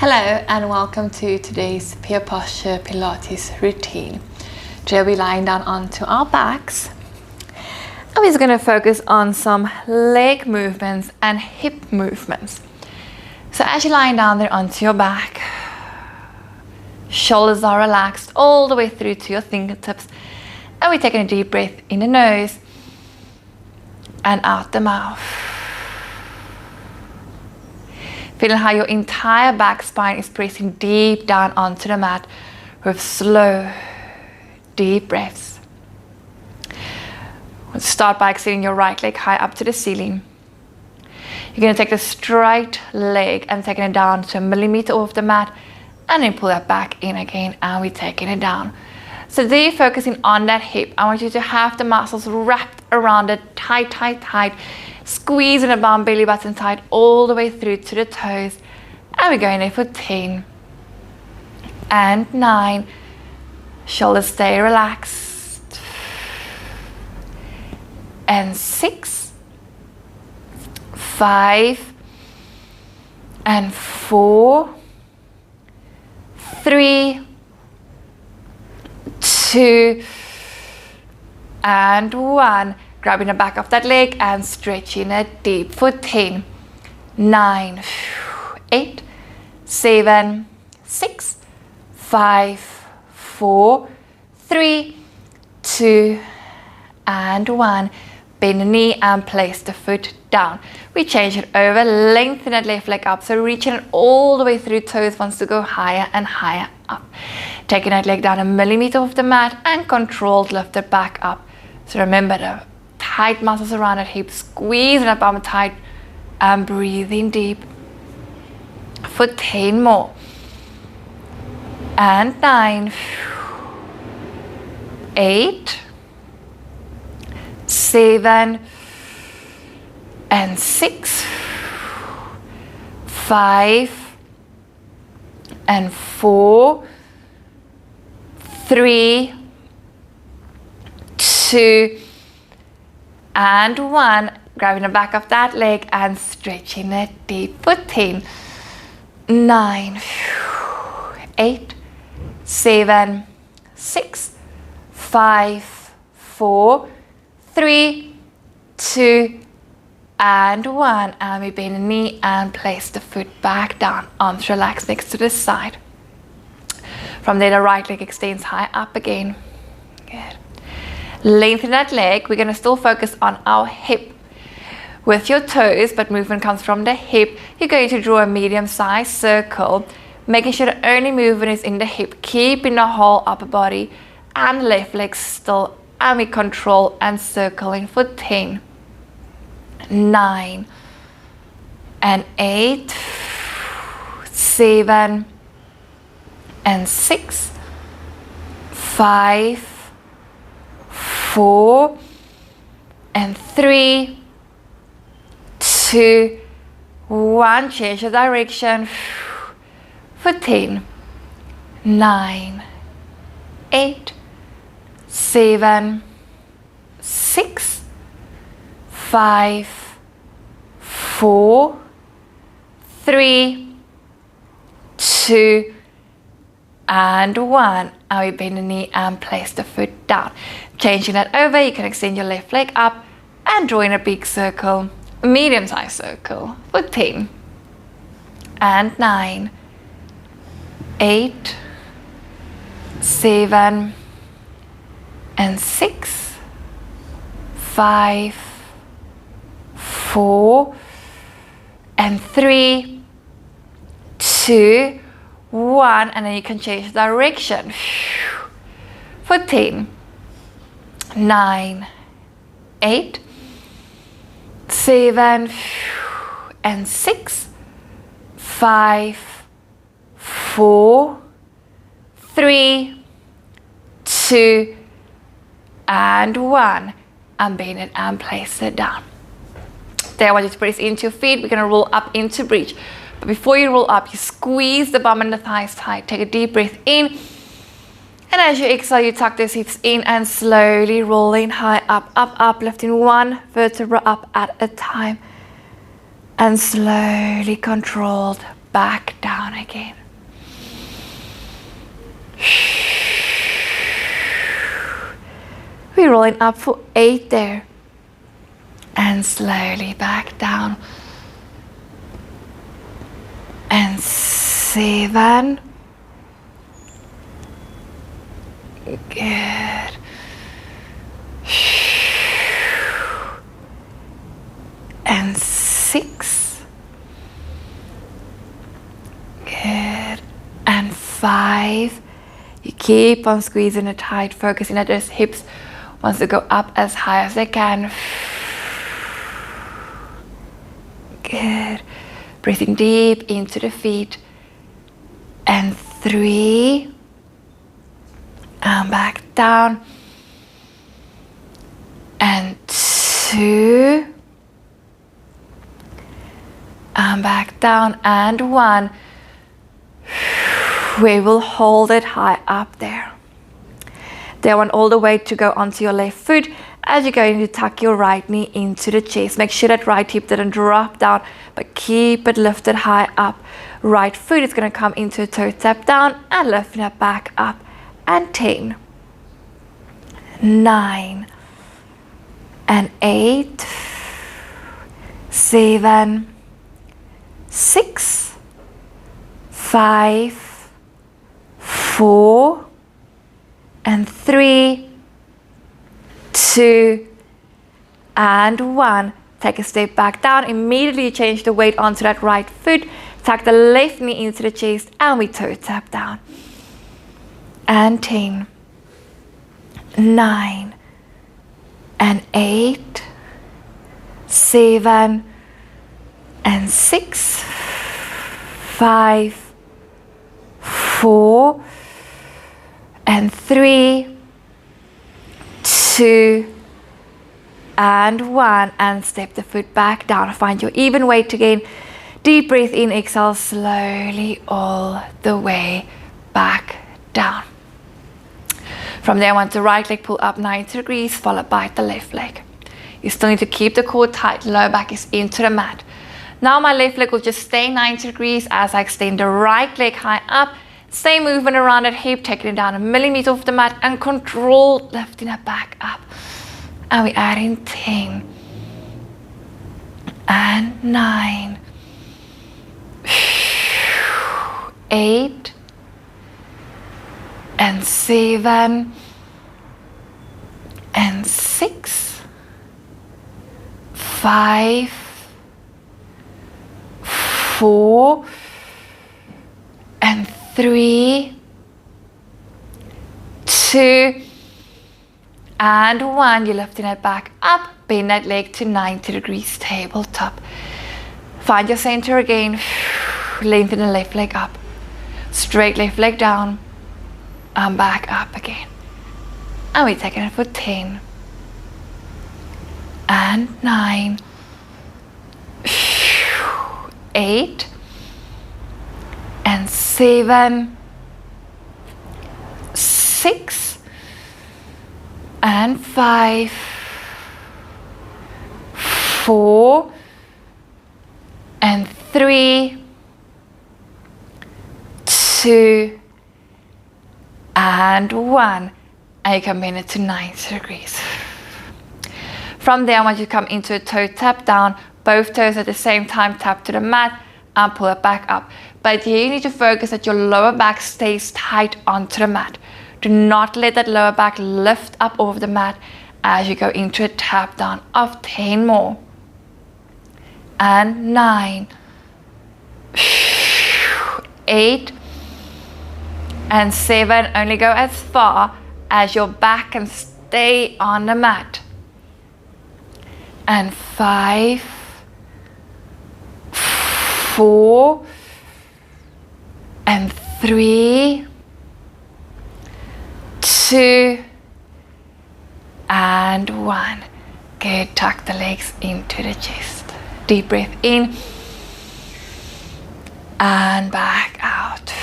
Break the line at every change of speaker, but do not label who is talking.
Hello and welcome to today's Peer Posture Pilates routine. Today we'll be lying down onto our backs and we're just going to focus on some leg movements and hip movements. So as you're lying down there onto your back, shoulders are relaxed all the way through to your fingertips, and we're taking a deep breath in the nose and out the mouth. Feeling how your entire back spine is pressing deep down onto the mat with slow, deep breaths. We'll start by extending your right leg high up to the ceiling. You're going to take the straight leg and taking it down to 1 millimeter off the mat, and then pull that back in again, and we're taking it down. So there you're focusing on that hip. I want you to have the muscles wrapped around it, tight, tight, tight. Squeezing the bum, belly button tight all the way through to the toes. And we're going there for 10 and 9. Shoulders stay relaxed. And 6, 5, and 4, 3, 2, and 1. Grabbing the back of that leg and stretching it deep for 10, 9, 8, 7, 6, 5, 4, 3, 2, and 1. Bend the knee and place the foot down. We change it over, lengthen that left leg up, so reaching it all the way through. Toes wants to go higher and higher up. Taking that leg down 1 millimeter off the mat and controlled lift it back up. So remember the tight muscles around that hip, squeezing that bum tight and breathing deep for 10 more. And 9, 8, 7, and 6, 5, and 4, 3, 2, and 1. Grabbing the back of that leg and stretching it deep for 10, 9, 8, 7, 6, 5, 4, 3, 2, and 1. And we bend the knee and place the foot back down. Arms relaxed next to the side. From there, the right leg extends high up again. Good. Lengthen that leg. We're going to still focus on our hip with your toes, but movement comes from the hip. You're going to draw a medium-sized circle, making sure the only movement is in the hip, keeping the whole upper body and left leg still, and we control and circling for 10, 9, and 8, 7, and 6, 5, 4, and 3, 2, 1. Change the direction for 10, 9, 8, 7, 6, 5, 4, 3, 2, and 1. And we bend the knee and place the foot down. Changing that over, you can extend your left leg up and draw in a big circle, a medium-sized circle for 10, and 9, 8, 7, and 6, 5, 4, and 3, 2, 1. And then you can change direction for 10, 9, 8, 7, and 6, 5, 4, 3, 2, and 1. And bend it and place it down. There, I want you to press into your feet. We're going to roll up into bridge. But before you roll up, you squeeze the bum and the thighs tight. Take a deep breath in. And as you exhale, you tuck those hips in and slowly rolling high up, up, up, lifting one vertebra up at a time. And slowly controlled back down. down again. We're rolling up for 8 there. And slowly back down. And 7. Good. And 6. Good. And 5. You keep on squeezing it tight, focusing that those hips wants to go up as high as they can. Good. Breathing deep into the feet. And 3. And back down. And 2. And back down. And 1. We will hold it high up there. Then want all the weight to go onto your left foot as you're going to tuck your right knee into the chest. Make sure that right hip doesn't drop down, but keep it lifted high up. Right foot is going to come into a toe tap down and lifting it back up. And 10, 9, and 8, 7, 6, 5, 4, and 3, 2, and 1. Take a step back down. Immediately change the weight onto that right foot. Tuck the left knee into the chest and we toe tap down. And 10, 9, and 8, 7, and 6, 5, 4, and 3, 2, and 1. And step the foot back down. Find your even weight again. Deep breath in, exhale slowly all the way back down. From there, I want the right leg pull up 90 degrees, followed by the left leg. You still need to keep the core tight, lower back is into the mat. Now my left leg will just stay 90 degrees as I extend the right leg high up. Same movement around that hip, taking it down 1 millimeter off the mat and control lifting it back up. And we add in 10 and 9, 8, and 7, and 6, 5, 4, and 3, 2, and 1. You're lifting it back up. Bend that leg to 90 degrees, tabletop. Find your center again. Lengthen the left leg up. Straight left leg down. And back up again. And we're taking it for 10. And 9. 8. And 7. 6. And 5. 4. And 3. 2. And 1. And you can bend it to 90 degrees. From there, I want you to come into a toe tap down. Both toes at the same time, tap to the mat and pull it back up. But here you need to focus that your lower back stays tight onto the mat. Do not let that lower back lift up over the mat as you go into a tap down of 10 more. And 9, 8, and 7. Only go as far as your back can stay on the mat. And 5, 4, and 3, 2, and 1. Good. Tuck the legs into the chest. Deep breath in and back out.